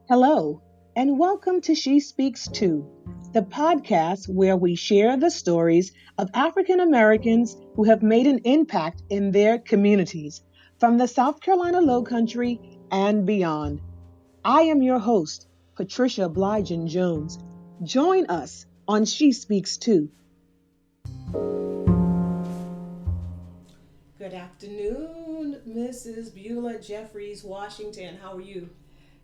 Hello, and welcome to She Speaks Too, the podcast where we share the stories of African Americans who have made an impact in their communities from the South Carolina Low Country and beyond. I am your host, Patricia Bligen Jones. Join us on She Speaks Too. Good afternoon, Mrs. Beulah, Jefferies, Washington. How are you?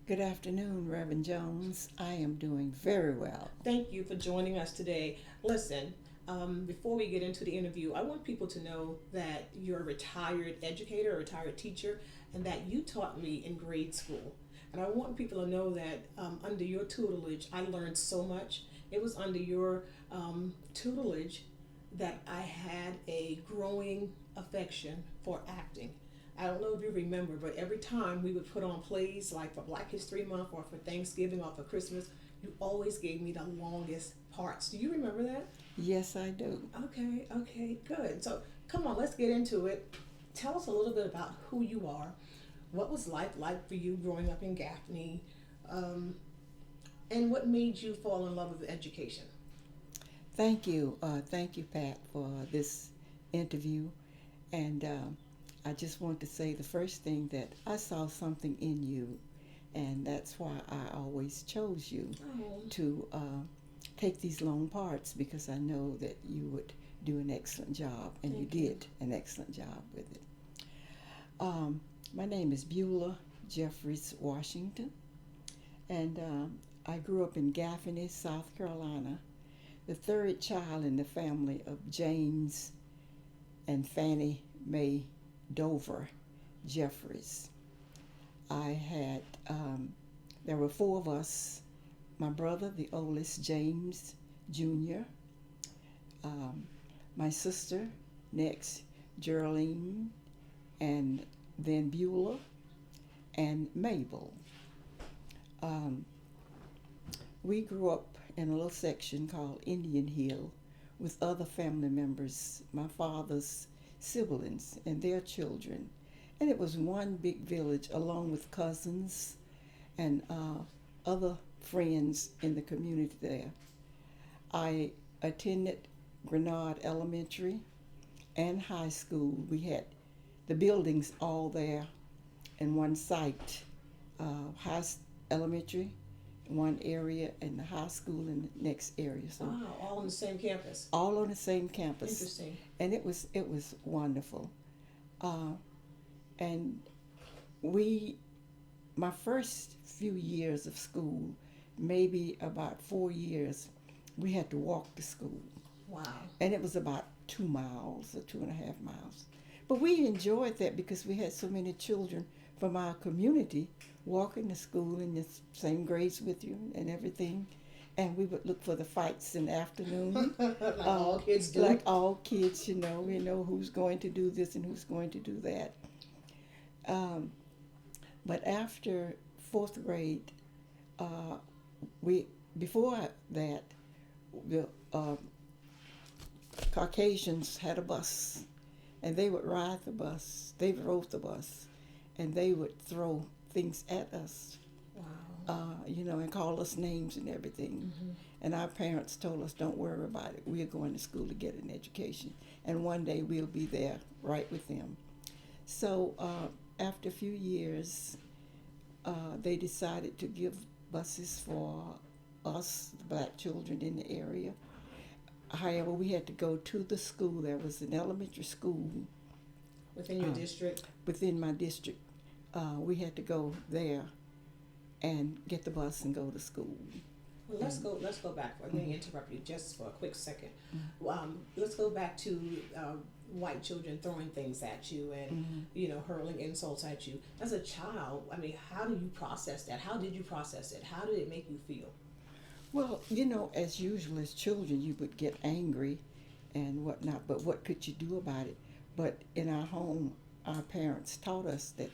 Good afternoon, Reverend Jones. I am doing very well. Thank you for joining us today. Listen, before we get into the interview, I want people to know that you're a retired educator, a retired teacher, and that you taught me in grade school. And I want people to know that under your tutelage, I learned so much. It was under your tutelage that I had a growing affection for acting. I don't know if you remember, but every time we would put on plays like for Black History Month or for Thanksgiving or for Christmas, you always gave me the longest parts. Do you remember that? Yes, I do. Okay, good. So come on, let's get into it. Tell us a little bit about who you are. What was life like for you growing up in Gaffney? Um, and what made you fall in love with education? Thank you. Thank you, Pat, for this interview. And I just want to say the first thing that I saw something in you, and that's why I always chose you Oh, to take these long parts because I know that you would do an excellent job, and you thank you. did an excellent job with it. Um, my name is Beulah Jefferies, Washington, and I grew up in Gaffney, South Carolina, the third child in the family of James and Fannie Mae Dover Jefferies. I had, there were four of us. My brother, the oldest, James Jr., um, my sister, next, Geraldine, and then Beulah and Mabel. Um, we grew up in a little section called Indian Hill with other family members, my father's siblings and their children. And it was one big village along with cousins and other friends in the community there. I attended Grenard Elementary and high school. We had the buildings all there in one site, high elementary in one area and the high school in the next area. So Wow, all on the same campus. all on the same campus, Interesting. and it was wonderful. Uh, and we, my first few years of school, maybe about 4 years, we had to walk to school, Wow. and it was about 2 miles or 2.5 miles. But we enjoyed that because we had so many children from our community walking to school in the same grades with you and everything. And we would look for the fights in the afternoon. Like all kids do. Like all kids, we know who's going to do this and who's going to do that. Um, but after fourth grade, uh, we before that, the Caucasians had a bus, and they would ride the bus. They rode the bus, and they would throw things at us, Wow. and call us names and everything. Mm-hmm. And our parents told us, "Don't worry about it. We're going to school to get an education, and one day we'll be there right with them." So after a few years, they decided to give buses for us, the black children in the area. However, we had to go to the school. There was an elementary school Within your uh, district. within my district. We had to go there and get the bus and go to school. Well, And let's go back. Let me interrupt you just for a quick second. mm-hmm. Let's go back to white children throwing things at you and Mm-hmm. hurling insults at you. As a child, I mean, how do you process that? How did you process it? How did it make you feel? Well, as usual, as children, you would get angry and whatnot, but what could you do about it? But in our home, our parents taught us that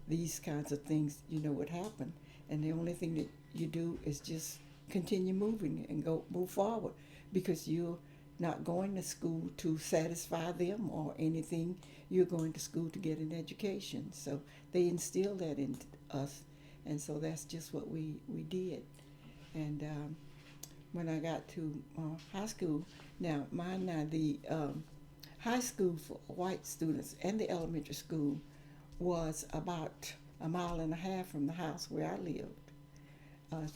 these kinds of things, would happen. And the only thing that you do is just continue moving and move forward because you're not going to school to satisfy them or anything. You're going to school to get an education. So they instilled that in us and so that's just what we did. And when I got to high school, now the high school for white students and the elementary school was about a mile and a half from the house where I lived. Uh,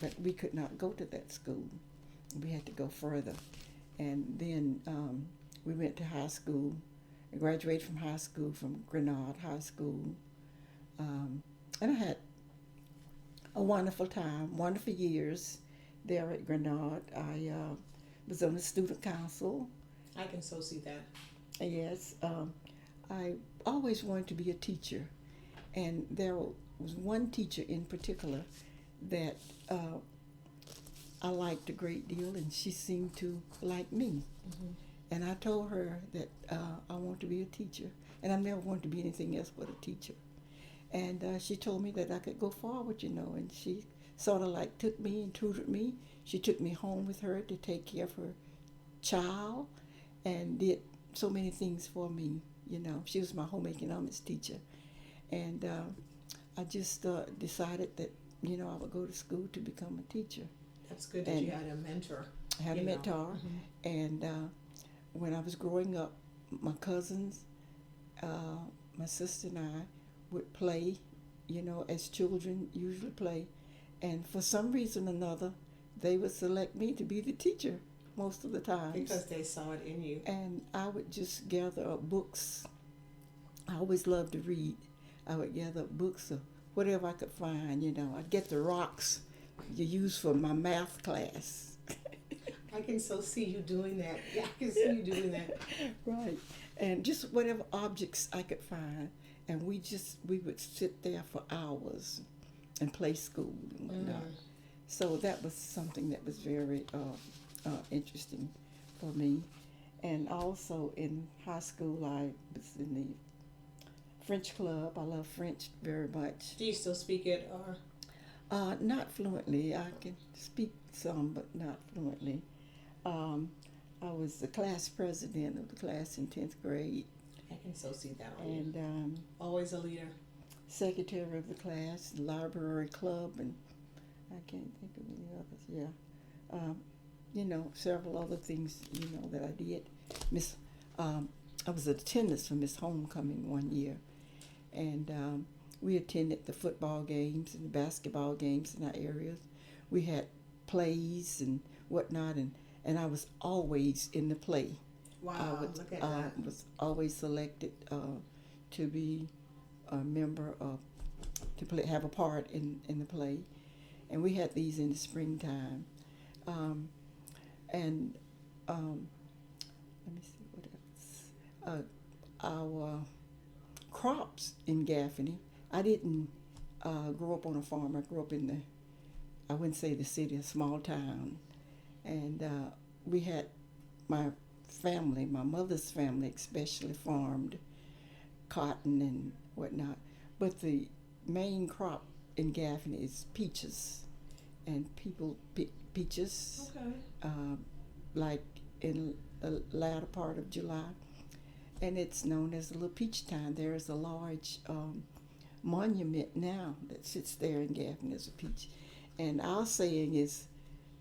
but we could not go to that school. We had to go further. And then we went to high school. I graduated from high school from Grenard High School. And I had a wonderful time, wonderful years there at Grenard. I was on the student council. I can so see that. Yes, I always wanted to be a teacher, and there was one teacher in particular that I liked a great deal, and she seemed to like me. Mm-hmm. And I told her that I want to be a teacher, and I never wanted to be anything else but a teacher. And she told me that I could go forward, and she sort of like took me and tutored me. She took me home with her to take care of her child and did so many things for me. She was my home economics teacher. And I just decided that, I would go to school to become a teacher. That's good that And you had a mentor. I had a mentor. Mm-hmm. And when I was growing up, my cousins, my sister and I would play, as children usually play. And for some reason or another, they would select me to be the teacher most of the time. Because they saw it in you. And I would just gather up books. I always loved to read. I would gather up books of whatever I could find, I'd get the rocks you use for my math class. I can so see you doing that. Yeah, I can see you doing that. Right. And just whatever objects I could find. And we would sit there for hours and play school and whatnot. So that was something that was very interesting for me. And also in high school, I was in the French club. I love French very much. Do you still speak it, or? Not fluently. I can speak some, but not fluently. I was the class president of the class in 10th grade. I can so see that on And you. Always a leader. Secretary of the class, the library club, and I can't think of any others. Yeah, several other things that I did. I was in attendance for Miss Homecoming one year, and we attended the football games and the basketball games in our areas. We had plays and whatnot, and I was always in the play. Wow, look at that. I was always selected to be a member of, have a part in the play. And we had these in the springtime. And let me see what else. Our crops in Gaffney, I didn't grow up on a farm. I grew up in I wouldn't say the city, a small town. And we had my family, my mother's family especially, farmed cotton and whatnot. But the main crop in Gaffney is peaches. And people pick peaches like in the latter part of July. And it's known as the Little Peach Time. There is a large monument now that sits there in Gaffney as a peach. And our saying is,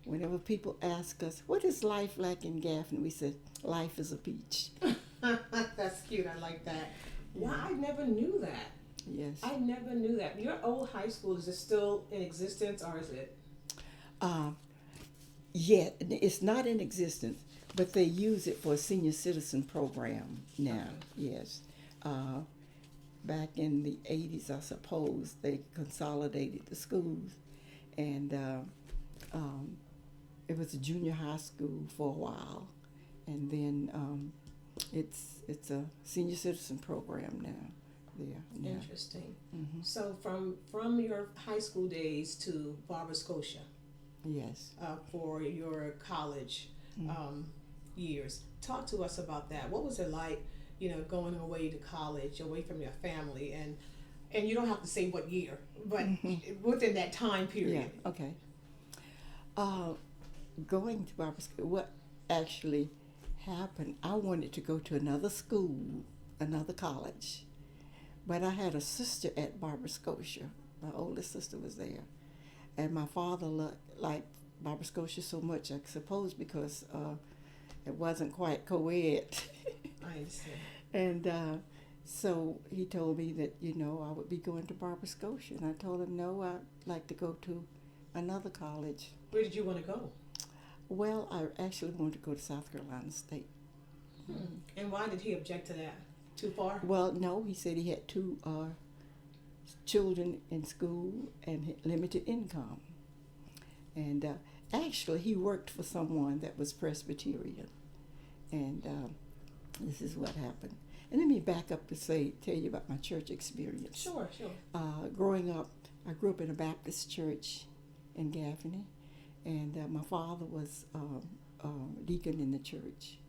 whenever people ask us, what is life like in Gaffney? We said, life is a peach. That's cute. I like that. Wow, I never knew that. Yes. I never knew that. Your old high school, is it still in existence, or is it? Yeah, it's not in existence, but they use it for a senior citizen program now. Yes. Back in the 80s, I suppose, they consolidated the schools, and it was a junior high school for a while, and then it's a senior citizen program now. There. Interesting. Mm-hmm. So from your high school days to Barber Scotia, Yes. for your college years, talk to us about that. What was it like, going away to college, away from your family, and you don't have to say what year, but within that time period. Yeah. Okay. Going to Barber School, what actually happened? I wanted to go to another school, another college, but I had a sister at Barber Scotia, My oldest sister was there, and my father liked Barbara Scotia so much, I suppose, because it wasn't quite co-ed. I understand. And so he told me that, I would be going to Barbara Scotia. And I told him, no, I'd like to go to another college. Where did you want to go? Well, I actually wanted to go to South Carolina State. And why did he object to that? Too far? Well, no, he said he had two children in school and had limited income. And actually, he worked for someone that was Presbyterian. And this is what happened. And let me back up to tell you about my church experience. Sure. Growing up, I grew up in a Baptist church in Gaffney, and my father was deacon in the church.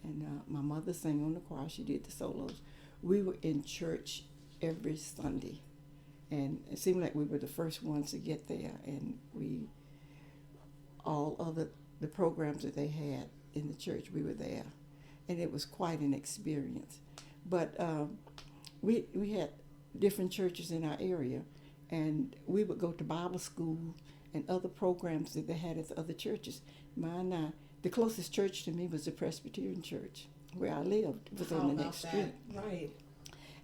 And my mother sang on the choir. She did the solos. We were in church every Sunday, and it seemed like we were the first ones to get there. And the programs that they had in the church, we were there, and it was quite an experience. But we had different churches in our area, and we would go to Bible school and other programs that they had at the other churches. The closest church to me was the Presbyterian church where I lived. It was on the next street. Right.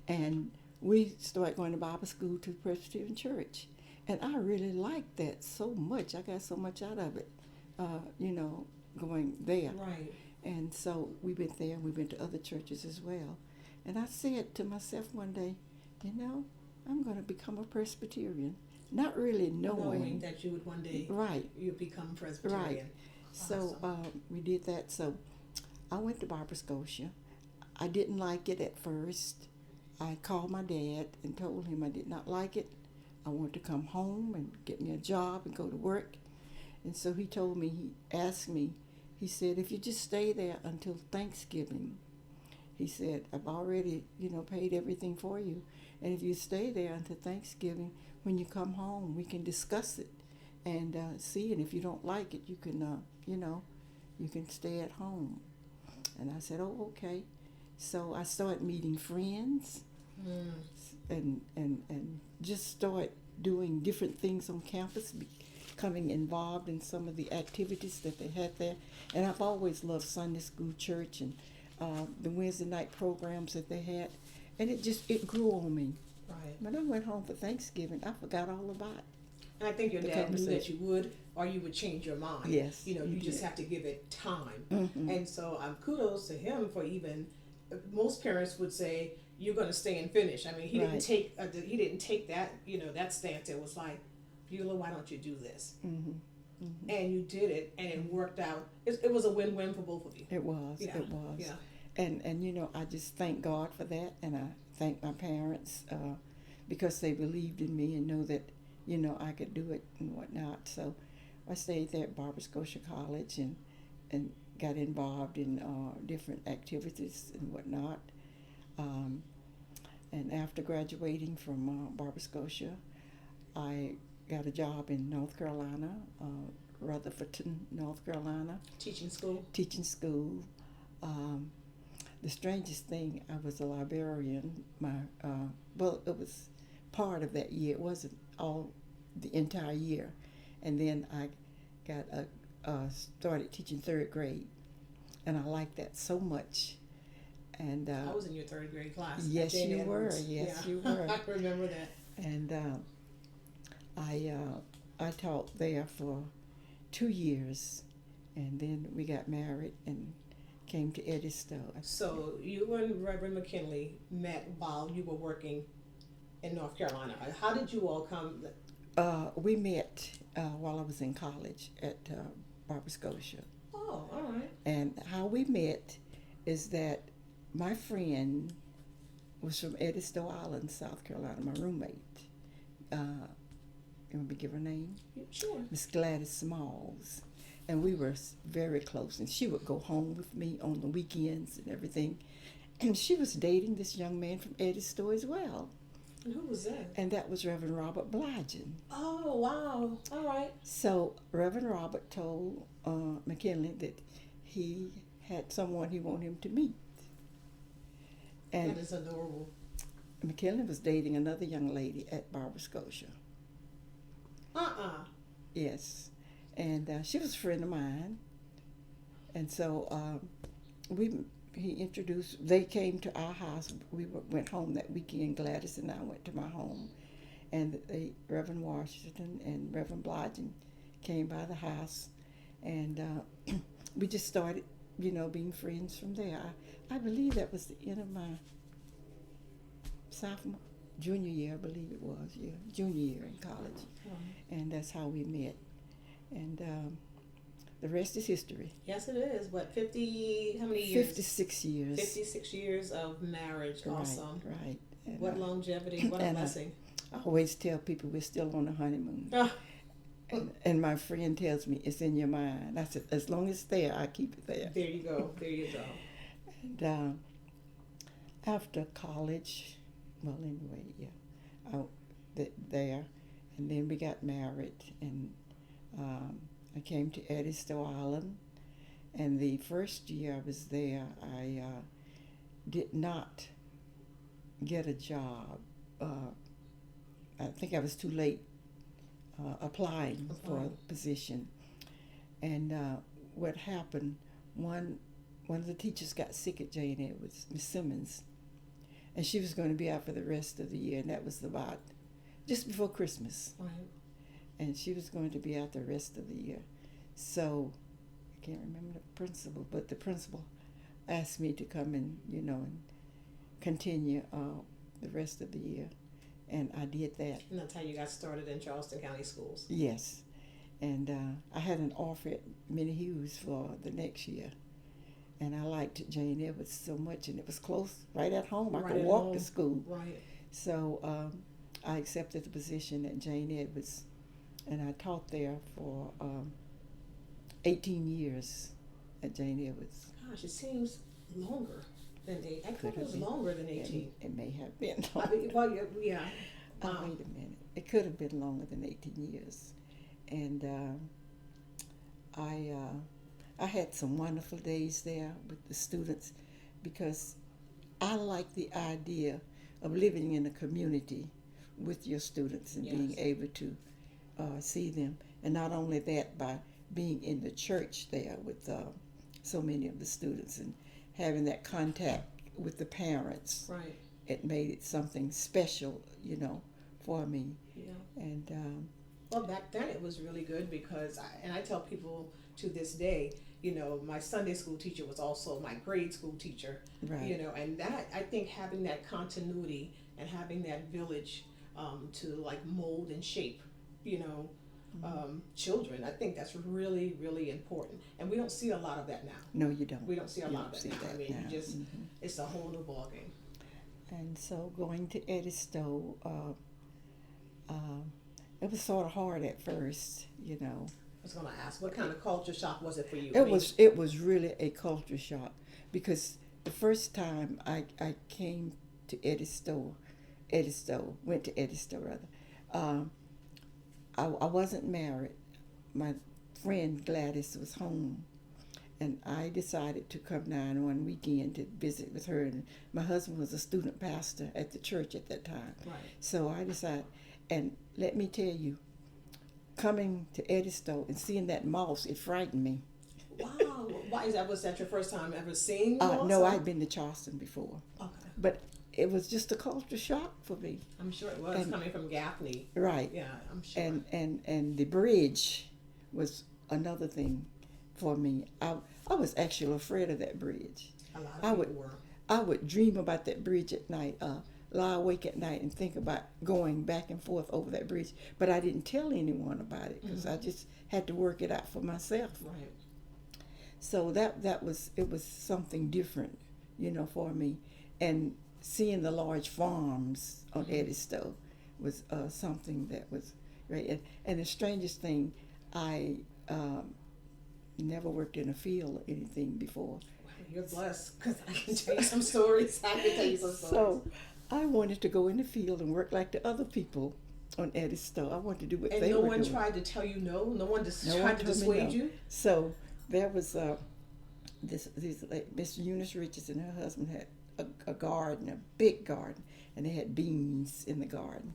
And we started going to Bible school to the Presbyterian church. And I really liked that so much. I got so much out of it, going there. Right. And so we went there, and we went to other churches as well. And I said to myself one day, I'm going to become a Presbyterian. Not really knowing that you would one day you become Presbyterian. Right. So we did that. So I went to Barbara Scotia. I didn't like it at first. I called my dad and told him I did not like it. I wanted to come home and get me a job and go to work. And so he asked me, he said, if you just stay there until Thanksgiving, he said, I've already, paid everything for you. And if you stay there until Thanksgiving, when you come home, we can discuss it and see. And if you don't like it, you can, you can stay at home. And I said, oh, okay. So I started meeting friends and just start doing different things on campus, becoming involved in some of the activities that they had there. And I've always loved Sunday school, church, and the Wednesday night programs that they had. And it grew on me. Right. When I went home for Thanksgiving, I forgot all about it. And I think your dad knew that you would, or you would change your mind. Yes. You just have to give it time. Mm-hmm. And so kudos to him for even, most parents would say, you're going to stay and finish. I mean, he didn't take that, that stance. It was like, Beulah, why don't you do this? Mm-hmm. Mm-hmm. And you did it, and it worked out. It was a win-win for both of you. It was. Yeah. It was. Yeah. And I just thank God for that, and I thank my parents because they believed in me and know that, I could do it and whatnot. So I stayed there at Barbara Scotia College and got involved in different activities and whatnot. And after graduating from Barbara Scotia, I got a job in North Carolina, Rutherfordton, North Carolina. Teaching school? Teaching school. The strangest thing, I was a librarian. It was part of that year. It wasn't all the entire year. And then I started teaching third grade, and I liked that so much. And I was in your third grade class. Yes, you were. Edwards. Yes, yeah. you were. I remember that. And I taught there for 2 years, and then we got married and came to Edisto. So you and Reverend McKinley met while you were working in North Carolina. How did you all come? We met while I was in college at Barbara Scotia. Oh, all right. And how we met is that my friend was from Edisto Island, South Carolina, my roommate. You want me to give her name? Sure. Miss Gladys Smalls. And we were very close. And she would go home with me on the weekends and everything. And she was dating this young man from Edisto as well. And who was that? And that was Reverend Robert Bligen. Oh, wow. All right. So Reverend Robert told McKinley that he had someone he wanted him to meet. And that is adorable. McKinley was dating another young lady at Barbara Scotia. Uh-uh. Yes, and she was a friend of mine, and so we he introduced. They came to our house. Went home that weekend. Gladys and I went to my home, and Reverend Washington and Reverend Bligen came by the house, and we just started, being friends from there. I believe that was the end of my junior year, I believe it was, yeah, junior year in college, and that's how we met, and the rest is history. Yes, it is. What, 50, how many years? 56 years. 56 years of marriage. Right, awesome. right. And what longevity, what a blessing. I always tell people we're still on the honeymoon. Ah. And my friend tells me it's in your mind. I said, as long as it's there, I keep it there. There you go. There you go. And after college, well, anyway, yeah, there, and then we got married, and I came to Edisto Island, and the first year I was there, I did not get a job. I think I was too late applying for a position, and what happened, one of the teachers got sick at J&E, it was Miss Simmons, and she was going to be out for the rest of the year, and that was about just before Christmas. Right. And she was going to be out the rest of the year. So I can't remember the principal, but the principal asked me to come and, and continue the rest of the year. And I did that. And that's how you got started in Charleston County Schools. Yes. And I had an offer at Minnie Hughes for the next year. And I liked Jane Edwards so much, and it was close, right at home. I could walk to school. Right. So I accepted the position at Jane Edwards, and I taught there for 18 years at Jane Edwards. Gosh, it seems longer than 8. I thought it was longer than 18. It may have been. Well, yeah. Wait a minute. It could have been longer than 18 years. And I had some wonderful days there with the students, because I like the idea of living in a community with your students and being able to see them. And not only that, by being in the church there with so many of the students and having that contact with the parents. Right. It made it something special, for me. Yeah. And well, back then it was really good because, I tell people to this day, my Sunday school teacher was also my grade school teacher. Right. And that, I think having that continuity and having that village to like mold and shape, children, I think that's really, really important. And we don't see a lot of that now. No, you don't. We don't see a lot of that now. I mean, now. you just, it's a whole new ballgame. And so going to Edisto, it was sort of hard at first, I was going to ask, what kind of culture shock was it for you? It was really a culture shock, because the first time I came to went to Edisto rather, I wasn't married. My friend Gladys was home, and I decided to come down one weekend to visit with her, and my husband was a student pastor at the church at that time. Right. So I decided, and let me tell you, coming to Edisto and seeing that moss, it frightened me. Wow. Why is that? Was that your first time ever seeing moss? No, I'd been to Charleston before. Okay. But it was just a culture shock for me. I'm sure it was, coming from Gaffney. Right. Yeah, I'm sure. And the bridge was another thing for me. I was actually afraid of that bridge. A lot of people were. I would dream about that bridge at night, lie awake at night and think about going back and forth over that bridge. But I didn't tell anyone about it, because I just had to work it out for myself. Right. So it was something different, for me. And seeing the large farms on Edisto was something that was great. And the strangest thing, I never worked in a field or anything before. You're blessed, because I can tell you some stories. So I wanted to go in the field and work like the other people on Edisto. I wanted to do what they were doing. And no one tried to tell you no? No one tried to dissuade you? So there was Miss Eunice Richards and her husband had a garden, a big garden, and they had beans in the garden.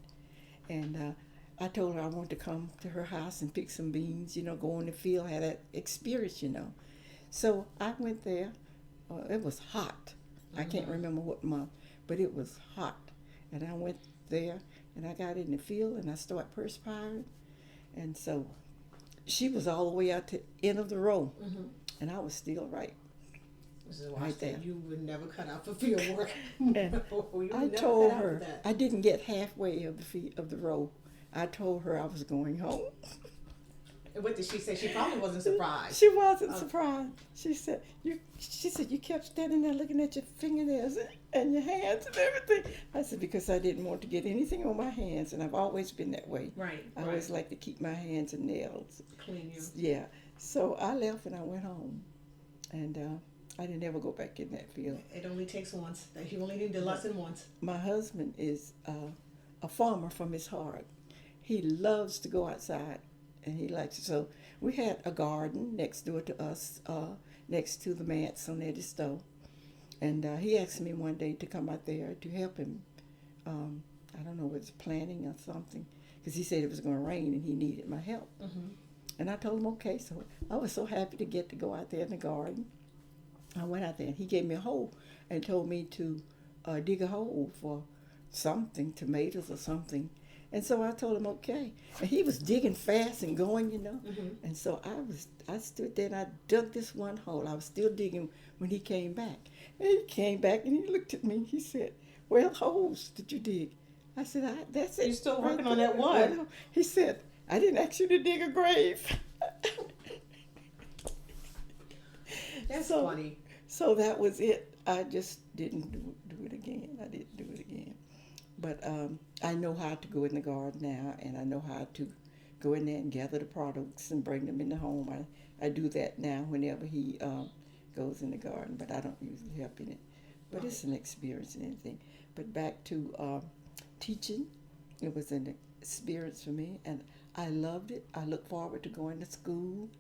And I told her I wanted to come to her house and pick some beans, go in the field, have that experience. So I went there. It was hot. I can't remember what month, but it was hot. And I went there and I got in the field and I started perspiring. And so she was all the way out to the end of the row, and I was still Mrs. right Washington, there. you would never cut out for field work. And You I would never told cut out for her that. I didn't get halfway of the row. I told her I was going home. And what did she say? She probably wasn't surprised. She wasn't surprised. She said you kept standing there looking at your fingernails and your hands and everything. I said because I didn't want to get anything on my hands, and I've always been that way. Right. I always like to keep my hands and nails clean you. Yeah. So I left and I went home, and I didn't ever go back in that field. It only takes once. You only need the lesson once. My husband is a farmer from his heart. He loves to go outside, and he likes it. So we had a garden next door to us, next to the manse on Eddie's stove. And he asked me one day to come out there to help him. I don't know, whether it's planting or something, because he said it was going to rain and he needed my help. And I told him okay. So I was so happy to get to go out there in the garden. I went out there and he gave me a hole and told me to dig a hole for something, tomatoes or something. And so I told him okay. And he was digging fast and going. And so I stood there and I dug this one hole. I was still digging when he came back. And he came back and he looked at me. He said, "Well, holes did you dig?" I said, "That's it." You're still right working on there." that one. He said, "I didn't ask you to dig a grave." That's So- funny. So that was it. I just didn't do it again. I didn't do it again. But I know how to go in the garden now, and I know how to go in there and gather the products and bring them in the home. I do that now whenever he goes in the garden, but I don't usually help in it. But it's an experience and anything. But back to teaching, it was an experience for me, and I loved it. I look forward to going to school,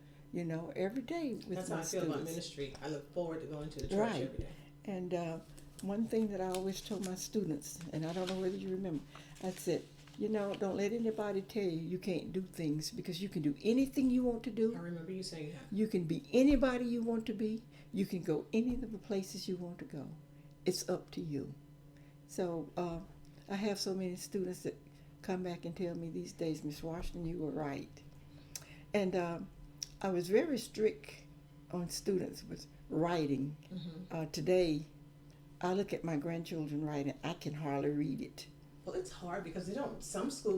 every day with That's my how I feel students. about ministry. I look forward to going to the church Right. every day. And one thing that I always told my students, and I don't know whether you remember, I said, don't let anybody tell you can't do things, because you can do anything you want to do. I remember you saying that. You can be anybody you want to be. You can go any of the places you want to go. It's up to you. So I have so many students that come back and tell me these days, "Miss Washington, you were right." And I was very strict on students with writing. Today, I look at my grandchildren writing, I can hardly read it. Well, it's hard because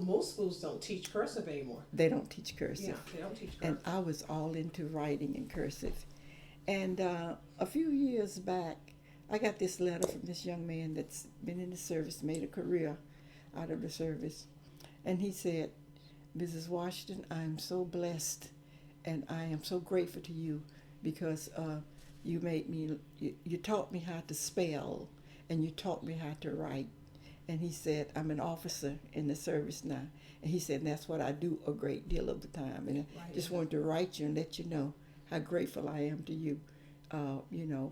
most schools don't teach cursive anymore. They don't teach cursive. Yeah, they don't teach cursive. And I was all into writing in cursive. And a few years back, I got this letter from this young man that's been in the service, made a career out of the service. And he said, "Mrs. Washington, I am so blessed and I am so grateful to you because you taught me how to spell and you taught me how to write." And he said, "I'm an officer in the service now." And he said, "That's what I do a great deal of the time. And I just wanted to write you and let you know how grateful I am to you,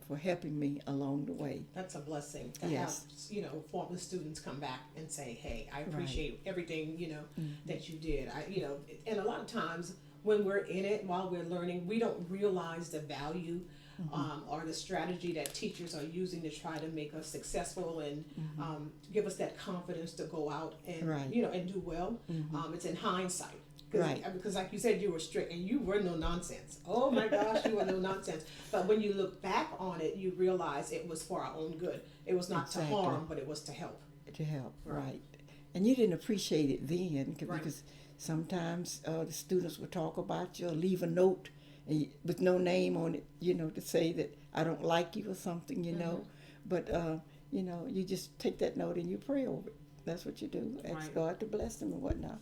for helping me along the way." That's a blessing to Yes. have, former students come back and say, "Hey, I appreciate everything, that you did." And a lot of times when we're in it, while we're learning, we don't realize the value or the strategy that teachers are using to try to make us successful and give us that confidence to go out and, and do well. It's in hindsight. Because like you said, you were strict and you were no nonsense. Oh my gosh, you were no nonsense. But when you look back on it, you realize it was for our own good. It was not to harm, but it was to help. To help, right. And you didn't appreciate it then because sometimes the students would talk about you or leave a note with no name on it, to say that I don't like you or something, But, you just take that note and you pray over it. That's what you do. Ask God to bless them and whatnot.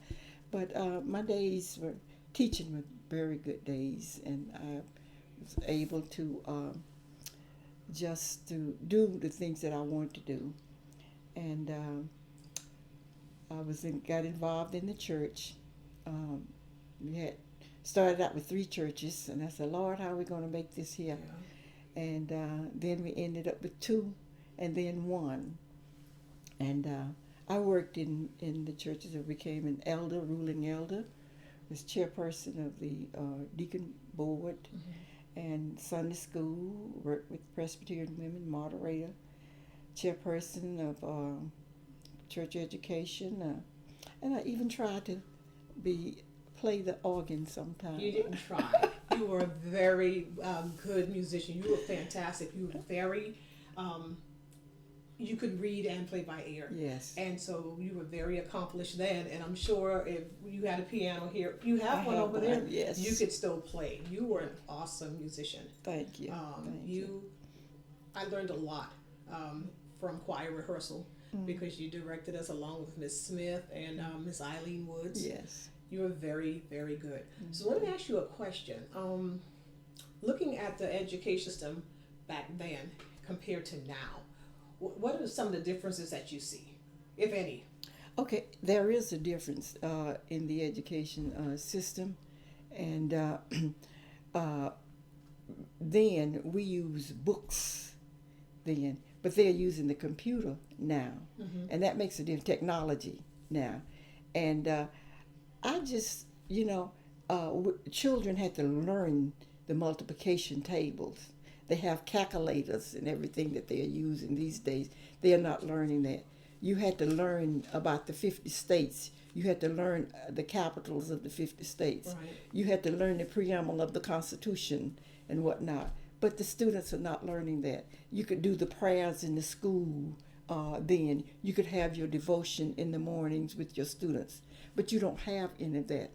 But my days were teaching were very good days, and I was able to just to do the things that I wanted to do. And got involved in the church. We had started out with 3 churches, and I said, "Lord, how are we going to make this here?" And then we ended up with 2, and then one. And I worked in the churches. I became an elder, ruling elder, was chairperson of the deacon board, and Sunday school, worked with Presbyterian women, moderator, chairperson of church education, and I even tried to be play the organ sometimes. You didn't try. You were a very good musician. You were fantastic. You were very, you could read and play by ear. Yes. And so you were very accomplished then. And I'm sure if you had a piano here, you have one have over there, one, yes. you could still play. You were an awesome musician. Thank you. Thank you. I learned a lot from choir rehearsal because you directed us along with Miss Smith and Miss Eileen Woods. Yes. You were very, very good. So let me ask you a question. Looking at the education system back then compared to now, what are some of the differences that you see, if any? Okay, there is a difference in the education system, and then we use books then, but they're using the computer now, and that makes a difference. Technology now, and I just, children had to learn the multiplication tables. They have calculators and everything that they're using these days. They are not learning that. You had to learn about the 50 states. You had to learn the capitals of the 50 states. Right. You had to learn the preamble of the Constitution and whatnot. But the students are not learning that. You could do the prayers in the school then. You could have your devotion in the mornings with your students. But you don't have any of that.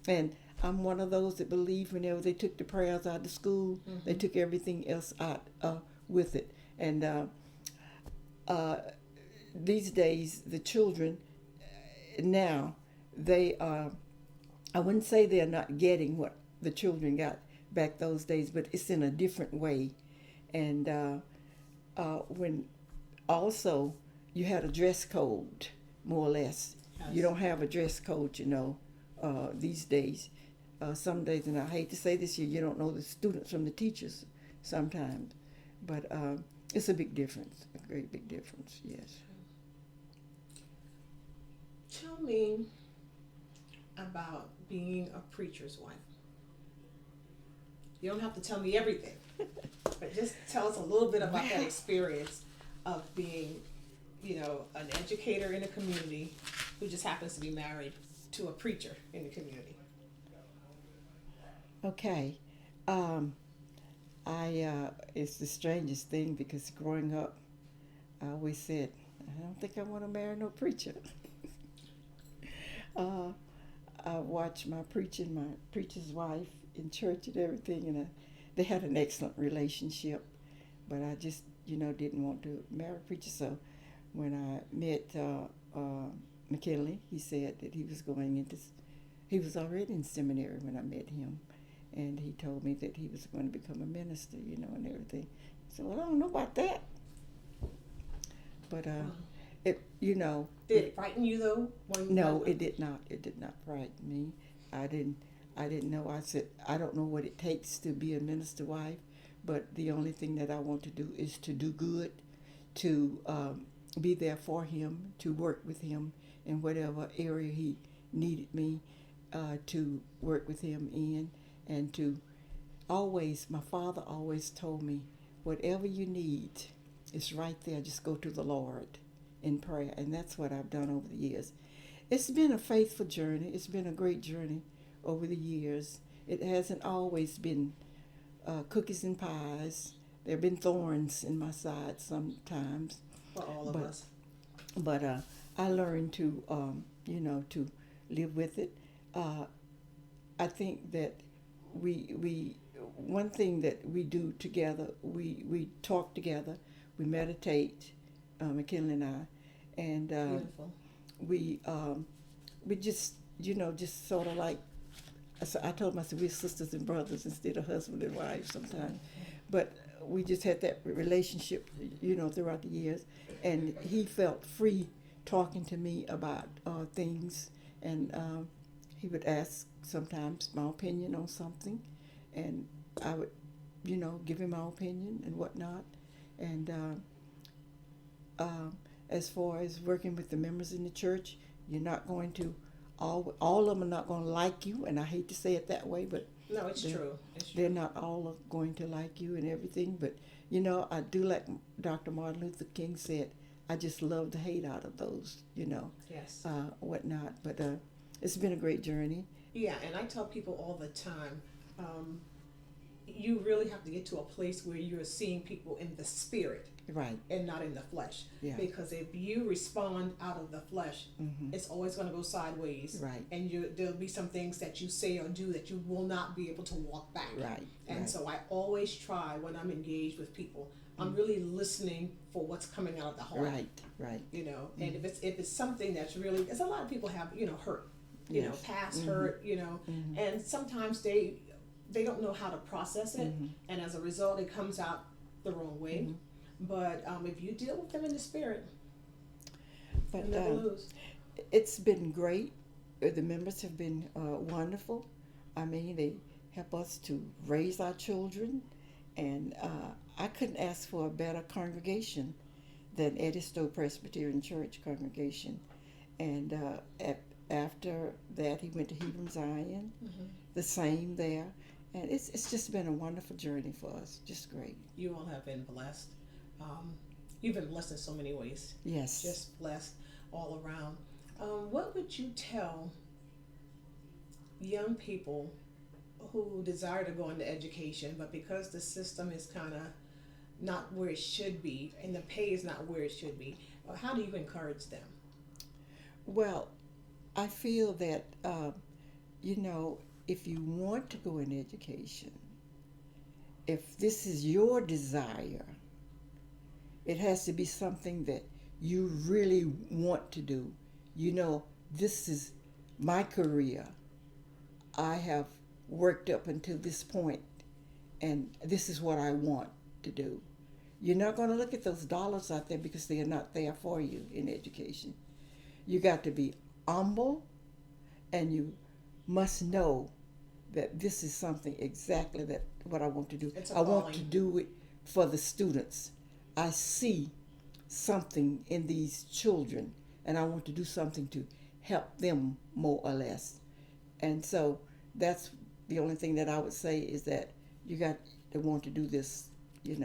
And I'm one of those that believe whenever they took the prayers out of school, they took everything else out with it. And these days, the children now, they are, I wouldn't say they're not getting what the children got back those days, but it's in a different way. And when also you had a dress code, more or less. Yes. You don't have a dress code, these days. Some days, and I hate to say this here, you don't know the students from the teachers sometimes. But it's a big difference, a great big difference, yes. Tell me about being a preacher's wife. You don't have to tell me everything, but just tell us a little bit about that experience of being, an educator in a community who just happens to be married to a preacher in the community. Okay. It's the strangest thing because growing up, I always said, I don't think I want to marry no preacher. I watched my preacher's wife in church and everything, and they had an excellent relationship, but I just, didn't want to marry a preacher. So when I met McKinley, he said that he was already in seminary when I met him. And he told me that he was going to become a minister, and everything. So I don't know about that. But Did it frighten you though? No, it did not. It did not frighten me. I didn't know. I said I don't know what it takes to be a minister wife, but the only thing that I want to do is to do good, to be there for him, to work with him in whatever area he needed me to work with him in. And to my father always told me, whatever you need is right there. Just go to the Lord in prayer. And that's what I've done over the years. It's been a faithful journey. It's been a great journey over the years. It hasn't always been cookies and pies. There have been thorns in my side sometimes. For all of us. But I learned to, to live with it. I think that we one thing that we do together, we talk together, we meditate, McKinley and I, and we just just sort of like I told myself we're sisters and brothers instead of husband and wife sometimes, but we just had that relationship throughout the years, and he felt free talking to me about things, and he would ask sometimes my opinion on something, and I would, give him my opinion and whatnot. And um, as far as working with the members in the church, you're not going to all of them are not going to like you, and I hate to say it that way, but No, it's they're, true. It's they're true. not all going to like you and everything. But I do like Dr. Martin Luther King said, I just love the hate out of those, Yes. whatnot. But it's been a great journey. Yeah, and I tell people all the time, um, you really have to get to a place where you're seeing people in the spirit Right. and not in the flesh. Yeah. Because if you respond out of the flesh, Mm-hmm. it's always going to go sideways. Right. And there'll be some things that you say or do that you will not be able to walk back. Right. And Right. so I always try when I'm engaged with people, I'm Mm. really listening for what's coming out of the heart. Right. Right. And if it's something that's really, because a lot of people have hurt, Yes. past Mm-hmm. hurt, Mm-hmm. and sometimes they don't know how to process it, Mm-hmm. and as a result, it comes out the wrong way. Mm-hmm. But if you deal with them in the spirit, But you never lose. it's been great. The members have been wonderful. I mean, they help us to raise our children, and I couldn't ask for a better congregation than Edisto Presbyterian Church congregation. And after that, he went to Hebron Zion, Mm-hmm. the same there. And it's just been a wonderful journey for us. Just great. You all have been blessed. Um, you've been blessed in so many ways. Yes. Just blessed all around. What would you tell young people who desire to go into education, but because the system is kind of not where it should be and the pay is not where it should be, how do you encourage them? Well, I feel that, if you want to go in education, if this is your desire, it has to be something that you really want to do. This is my career. I have worked up until this point, and this is what I want to do. You're not going to look at those dollars out there because they are not there for you in education. You got to be humble, and you must know that this is something exactly that what I want to do. It's a I want calling. to do it for the students. I see something in these children, and I want to do something to help them more or less. And so that's the only thing that I would say is that you got to want to do this, Yes.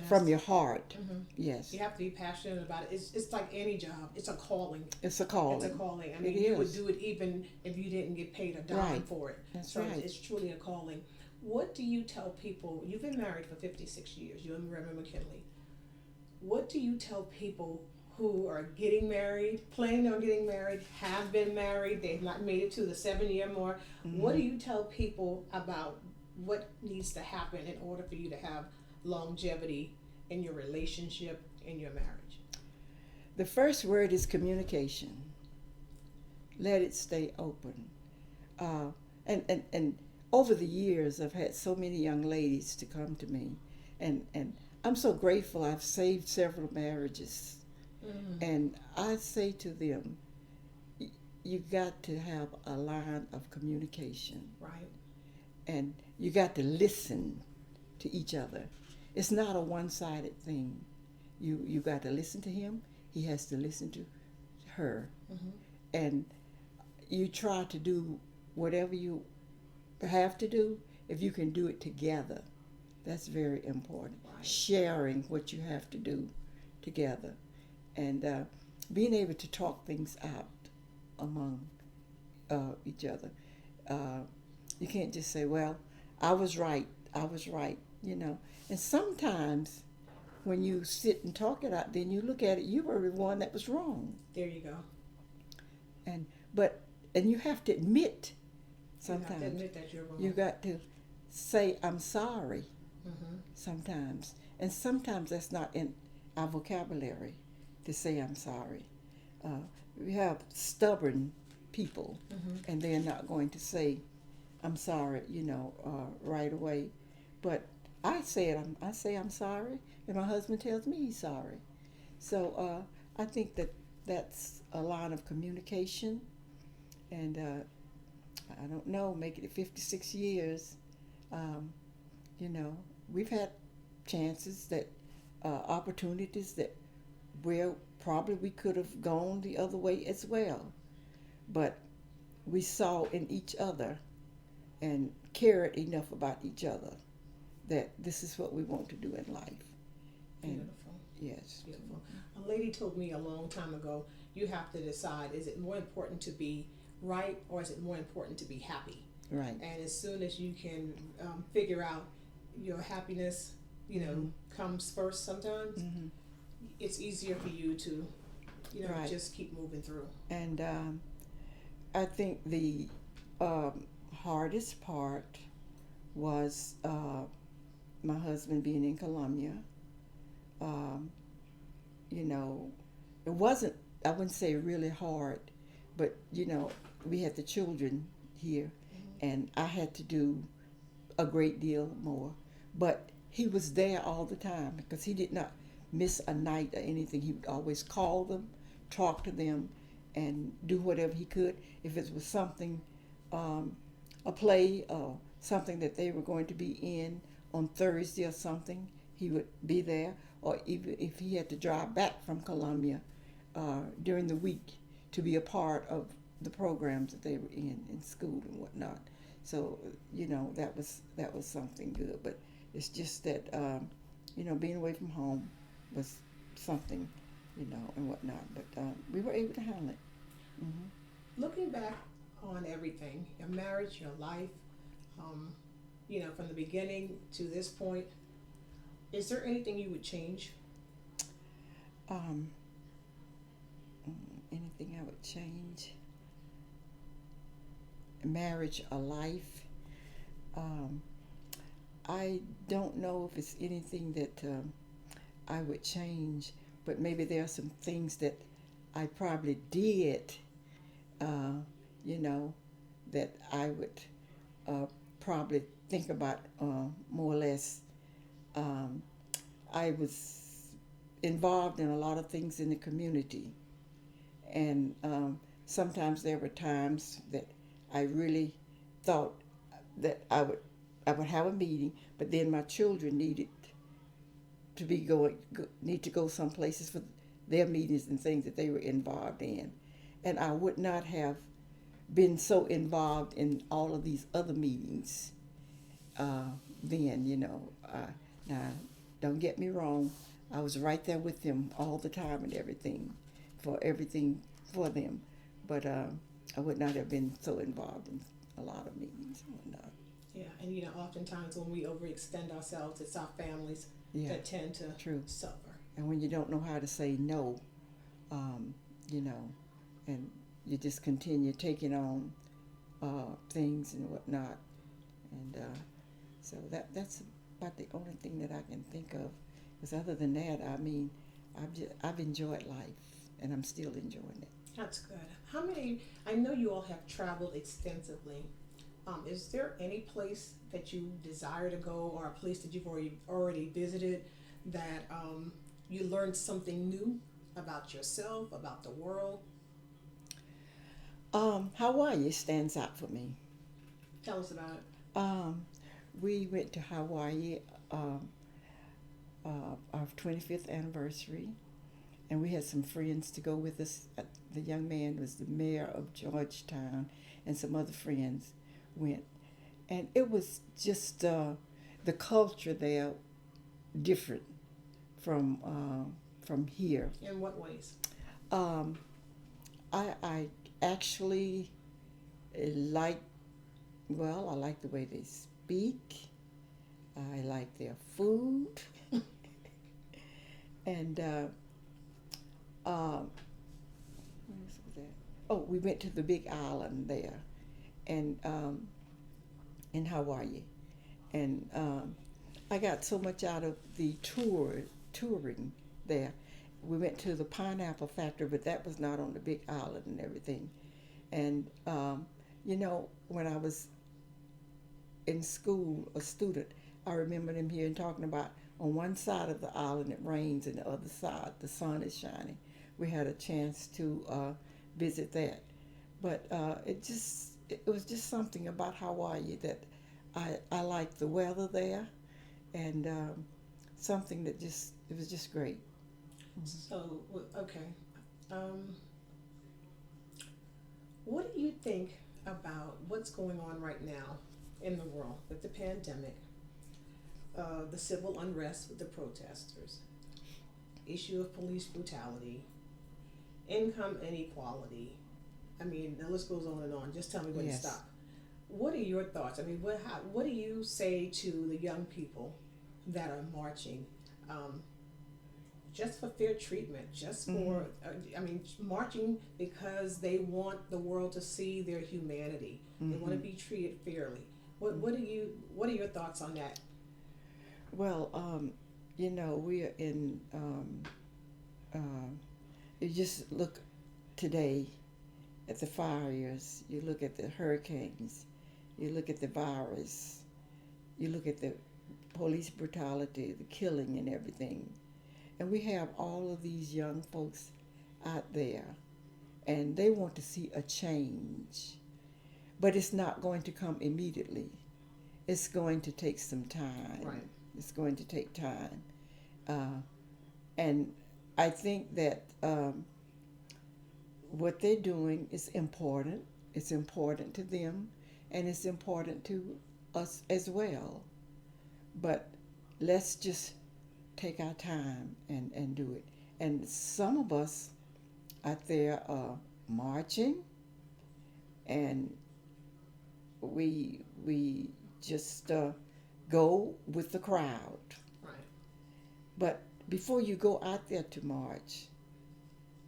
from your heart. Mm-hmm. Yes. You have to be passionate about it. It's like any job. It's a calling. It's a calling. It's a calling. I mean, It you is. would do it even if you didn't get paid a dime Right. for it. That's so right. it's truly a calling. What do you tell people? You've been married for 56 years, you and Reverend McKinley. What do you tell people who are getting married, planning on getting married, have been married, they've not made it to the 7-year mark? Mm-hmm. What do you tell people about what needs to happen in order for you to have longevity in your relationship, in your marriage? The first word is communication. Let it stay open. And over the years, I've had so many young ladies to come to me, and I'm so grateful. I've saved several marriages, and I say to them, you got to have a line of communication, Right. and you got to listen to each other. It's not a one-sided thing. You got to listen to him. He has to listen to her, Mm-hmm. and you try to do whatever you have to do. If you can do it together, that's very important. Right. Sharing what you have to do together, and being able to talk things out among each other. You can't just say, "Well, I was right. I was right." And sometimes when you sit and talk it out, then you look at it, you were the one that was wrong. There you go. And you have to admit You have to sometimes. admit that you're wrong. You got to say, I'm sorry Mm-hmm. sometimes. And sometimes that's not in our vocabulary to say I'm sorry. We have stubborn people, Mm-hmm. and they're not going to say, I'm sorry, right away. But I say it. I say I'm sorry, and my husband tells me he's sorry. So I think that's a line of communication, and I don't know, make it 56 years. We've had chances that opportunities that where probably we could have gone the other way as well. But we saw in each other and cared enough about each other that this is what we want to do in life. And Beautiful. yes. Beautiful. A lady told me a long time ago, you have to decide, is it more important to be right or is it more important to be happy? Right. And as soon as you can figure out your happiness, Mm-hmm. comes first sometimes, Mm-hmm. it's easier for you to, Right. just keep moving through. And I think the hardest part was my husband being in Columbia. Um, you know, it wasn't, I wouldn't say really hard, but we had the children here, Mm-hmm. and I had to do a great deal more. But he was there all the time because he did not miss a night or anything. He would always call them, talk to them, and do whatever he could. If it was something, um, a play or something that they were going to be in on Thursday or something, he would be there. Or even if he had to drive back from Columbia during the week to be a part of the programs that they were in school and whatnot. So that was something good. But it's just that being away from home was something, and whatnot. But we were able to handle it. Hmm. Looking back on everything, your marriage, your life, um, from the beginning to this point, is there anything you would change? Um, Anything I would change? Marriage or life? Um, I don't know if it's anything that I would change, but maybe there are some things that I probably did, uh, you know, that I would uh, probably think about more or less. Um, I was involved in a lot of things in the community, and sometimes there were times that I really thought that I would have a meeting, but then my children need to go some places for their meetings and things that they were involved in, and I would not have been so involved in all of these other meetings uh, then. Now, don't get me wrong, I was right there with them all the time and everything for them, but I would not have been so involved in a lot of meetings and whatnot. Yeah, and oftentimes when we overextend ourselves, it's our families Yeah, that tend to true. suffer. And when you don't know how to say no, um, you know, and you just continue taking on things and whatnot, and so that's about the only thing that I can think of. Because other than that, I mean, I've enjoyed life, and I'm still enjoying it. That's good. How many? I know you all have traveled extensively. Is there any place that you desire to go, or a place that you've already visited that you learned something new about yourself, about the world? Hawaii stands out for me. Tell us about it. Um, we went to Hawaii um, our 25th anniversary, and we had some friends to go with us. The young man was the mayor of Georgetown, and some other friends went, and it was just the culture there different from here. In what ways? Um, I actually like I like the way they speak. I like their food, and um, where was that? Oh, we went to the Big Island there, and in Hawaii, and I got so much out of the touring there. We went to the pineapple factory, but that was not on the Big Island and everything. And when I was in school, a student, I remember them here and talking about on one side of the island it rains and the other side the sun is shining. We had a chance to visit that, but it was just something about Hawaii that I liked the weather there, and something that just it was just great. So, okay. Um, what do you think about what's going on right now in the world with the pandemic, the civil unrest with the protesters, issue of police brutality, income inequality? I mean, the list goes on and on. Just tell me when to Yes. stop. What are your thoughts? I mean, what do you say to the young people that are marching, um, just for fair treatment, just Mm-hmm. for, I mean, marching because they want the world to see their humanity. They want to Mm-hmm. be treated fairly. What are your thoughts on that? Well, we are in. Uh, you just look today at the fires. You look at the hurricanes. You look at the virus. You look at the police brutality, the killing, and everything. And we have all of these young folks out there, and they want to see a change. But it's not going to come immediately. It's going to take some time. Right. It's going to take time. Uh, and I think that what they're doing is important. It's important to them, and it's important to us as well. But let's just take our time and do it. And some of us out there are marching, and we just go with the crowd. Right. But before you go out there to march,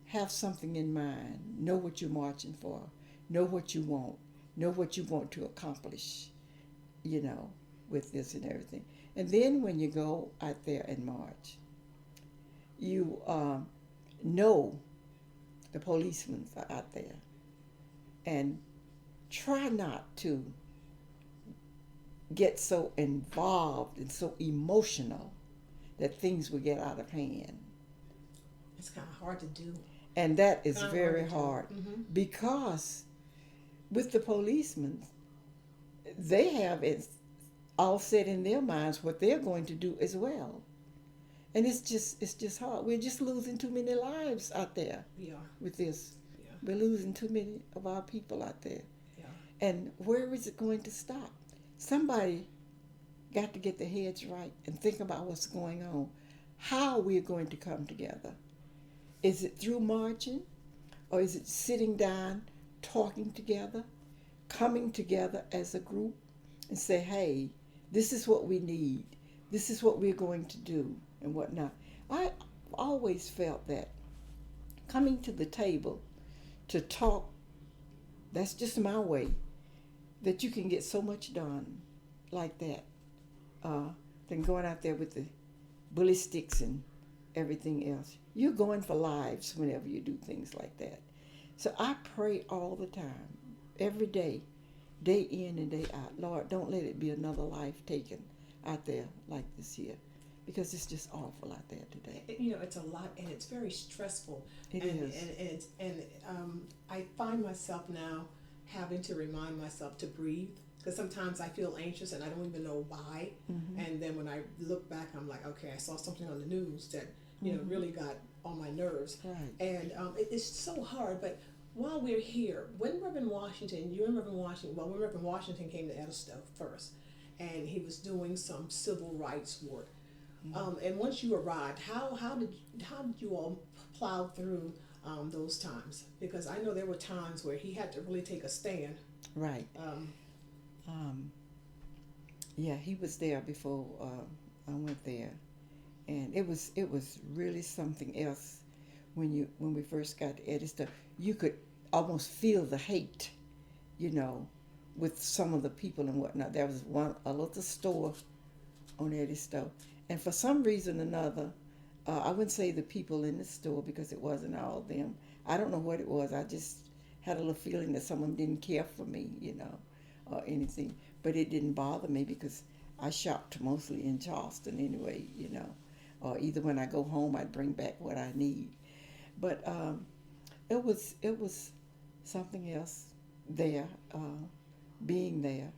have something in mind. Know what you're marching for. Know what you want. Know what you want to accomplish, you know, with this and everything. And then when you go out there and march, you know the policemen are out there. And try not to get so involved and so emotional that things will get out of hand. It's kind of hard to do. And that is Kind of hard very to do. hard Mm-hmm. because with the policemen, they have it all set in their minds what they're going to do as well. And it's just hard. We're just losing too many lives out there We are. with this. Yeah. We're losing too many of our people out there. Yeah. And where is it going to stop? Somebody got to get their heads right and think about what's going on. How we're going to come together. Is it through marching? Or is it sitting down, talking together, coming together as a group and say, hey, this is what we need. This is what we're going to do and whatnot. I always felt that coming to the table to talk, that's just my way, that you can get so much done like that uh, than going out there with the bully sticks and everything else. You're going for lives whenever you do things like that. So I pray all the time, every day in and day out. Lord, don't let it be another life taken out there like this here, because it's just awful out there today. It's a lot, and it's very stressful. It and is. I find myself now having to remind myself to breathe, because sometimes I feel anxious and I don't even know why. Mm-hmm. And then when I look back, I'm like, okay, I saw something on the news that Mm-hmm. really got on my nerves. Right. And it's so hard. But while we're here, when Reverend Washington, when Reverend Washington came to Edisto first, and he was doing some civil rights work. Mm-hmm. And once you arrived, how did you all plow through those times? Because I know there were times where he had to really take a stand. Right. Um, Um, yeah, he was there before I went there, and it was really something else when we first got to Edison. You could almost feel the hate, you know, with some of the people and whatnot. There was a little store on Edison, and for some reason or another, I wouldn't say the people in the store because it wasn't all of them. I don't know what it was. I just had a little feeling that someone didn't care for me, or anything. But it didn't bother me because I shopped mostly in Charleston anyway. Or either when I go home, I'd bring back what I need. But it was something else there, being there,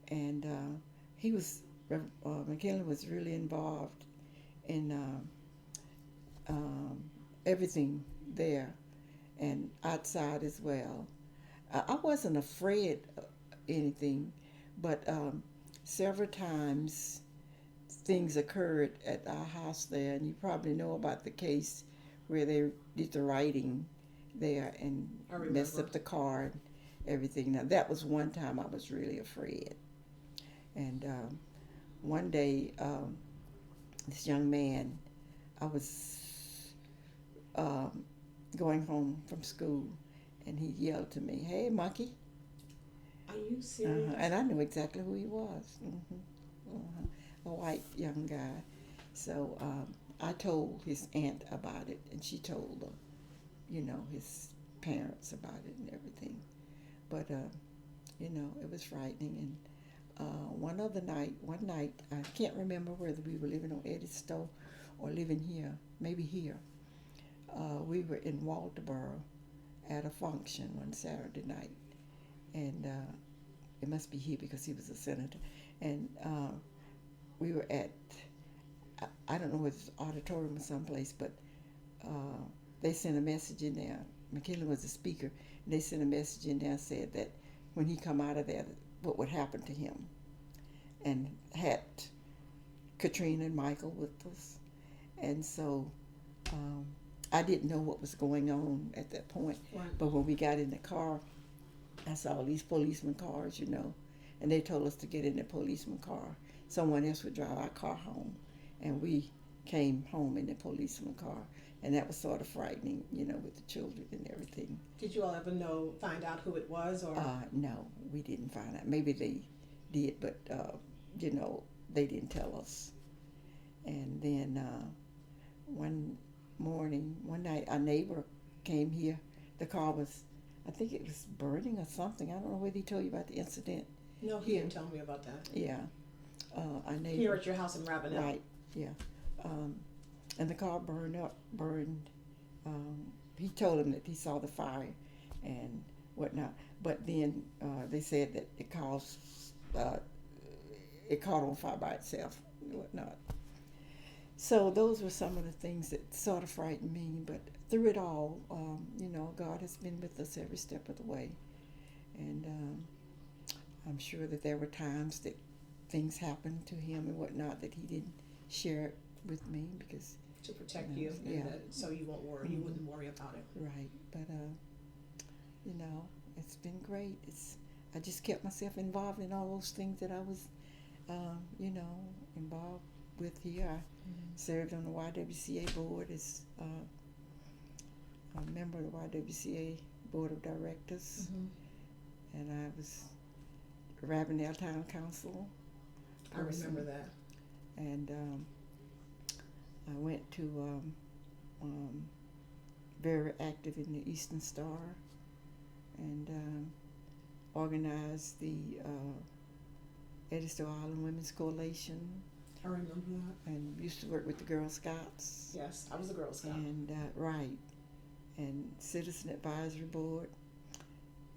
and he was McKinley was really involved in everything there and outside as well. I wasn't afraid of anything, but several times things occurred at our house there, and you probably know about the case where they did the writing there and I messed remember. up the car and everything. Now, that was one time I was really afraid. And one day, this young man, I was um, going home from school, and he yelled to me, "Hey, monkey!" Are you serious? And I knew exactly who he was. A white young guy. So I told his aunt about it, and she told his parents about it and everything. But it was frightening. And one night, I can't remember whether we were living on Eddie's Store or living here, maybe here. We were in Walterboro at a function one Saturday night, and it must be here because he was a senator. And we were at, I don't know whether it's auditorium or someplace, but uh, they sent a message in there. McKinley was the speaker, and they sent a message in there and said that when he come out of there, what would happen to him, and had Katrina and Michael with us. And so um, I didn't know what was going on at that point. Right. But when we got in the car, I saw all these policeman cars, and they told us to get in the policeman car. Someone else would drive our car home, and we came home in the policeman car, and that was sort of frightening, with the children and everything. Did you all ever find out who it was, or? No, we didn't find out. Maybe they did, but they didn't tell us. And then one night, our neighbor came here. The car was, I think it was burning or something. I don't know whether he told you about the incident. No, he didn't tell me about that. Yeah, our neighbor. Here at your house in Ravenel. Right. Yeah. And the car burned. He told him that he saw the fire and whatnot. But then they said that it caught on fire by itself and whatnot. So those were some of the things that sort of frightened me. But through it all, God has been with us every step of the way. And I'm sure that there were times that things happened to him and whatnot that he didn't share it with me because To protect you, and yeah. so you won't worry. You wouldn't worry about it. Right. But it's been great. I just kept myself involved in all those things that I was involved with here. I served on the YWCA board as a member of the YWCA board of directors, and I was Ravenel Town Council person. I remember that. And I went to very active in the Eastern Star, and organized the Edisto Island Women's Coalition, I remember that. and used to work with the Girl Scouts. Yes, I was a Girl Scout. And and Citizen Advisory Board,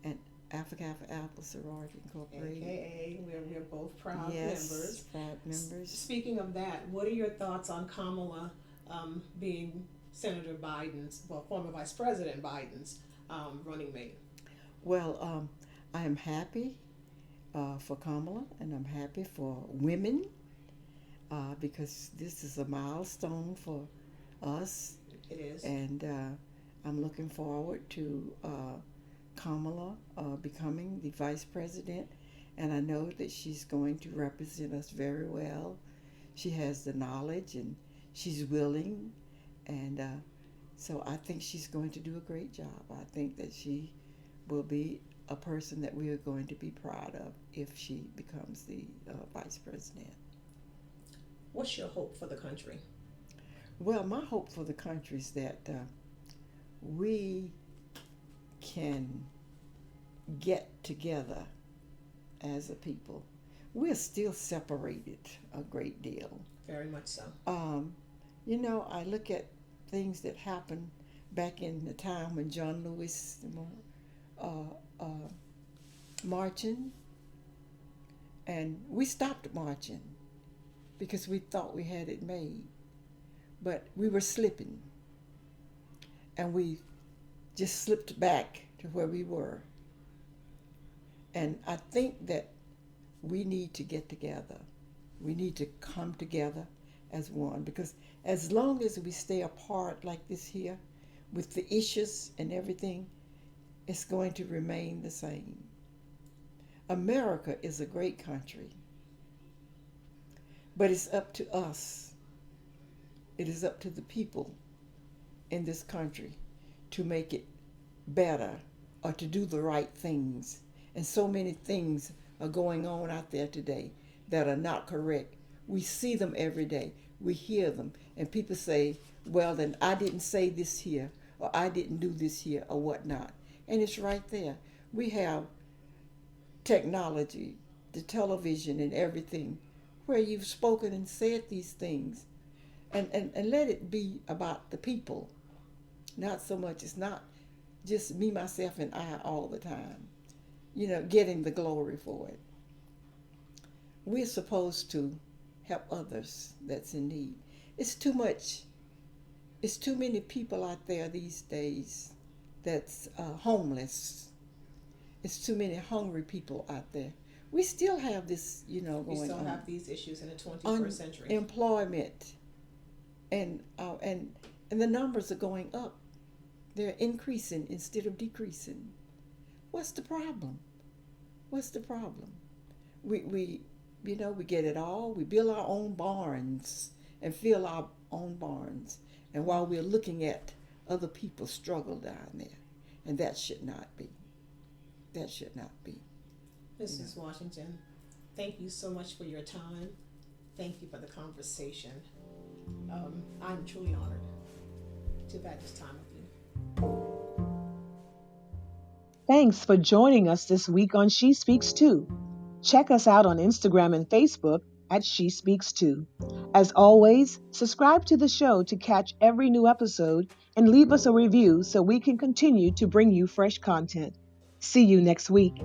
and Africa Alpha Alpha Sorority Incorporated. AKA, we're both proud Yes, members. proud members. Speaking of that, what are your thoughts on Kamala being Senator Biden's, former Vice President Biden's running mate? Well, I am happy for Kamala, and I'm happy for women because this is a milestone for us, It is. and I'm looking forward to Kamala becoming the vice president, and I know that she's going to represent us very well. She has the knowledge, and she's willing, and so I think she's going to do a great job. I think that she will be a person that we are going to be proud of if she becomes the vice president. What's your hope for the country? Well, my hope for the country is that we can get together as a people. We're still separated a great deal. Very much so. I look at things that happened back in the time when John Lewis marching, and we stopped marching because we thought we had it made, but we were slipping. and we just slipped back to where we were. And I think that we need to get together. We need to come together as one, because as long as we stay apart like this here with the issues and everything, it's going to remain the same. America is a great country, but it's up to us. It is up to the people in this country to make it better or to do the right things. And so many things are going on out there today that are not correct. We see them every day. We hear them. And people say, well, then I didn't say this here, or I didn't do this here, or whatnot. And it's right there. We have technology, the television, and everything where you've spoken and said these things. And let it be about the people. Not so much, it's not just me, myself, and I all the time, getting the glory for it. We're supposed to help others that's in need. It's too much, it's too many people out there these days that's homeless. It's too many hungry people out there. We still have this, going on. We still have these issues in the 21st century. Unemployment, and the numbers are going up. They're increasing instead of decreasing. What's the problem? What's the problem? We get it all. We build our own barns and fill our own barns, and while we're looking at other people struggle down there, and that should not be. That should not be. Mrs. Washington, thank you so much for your time. Thank you for the conversation. I'm truly honored to have had this time with you. Thanks for joining us this week on She Speaks Too. Check us out on Instagram and Facebook at She Speaks Too. As always, subscribe to the show to catch every new episode and leave us a review so we can continue to bring you fresh content. See you next week.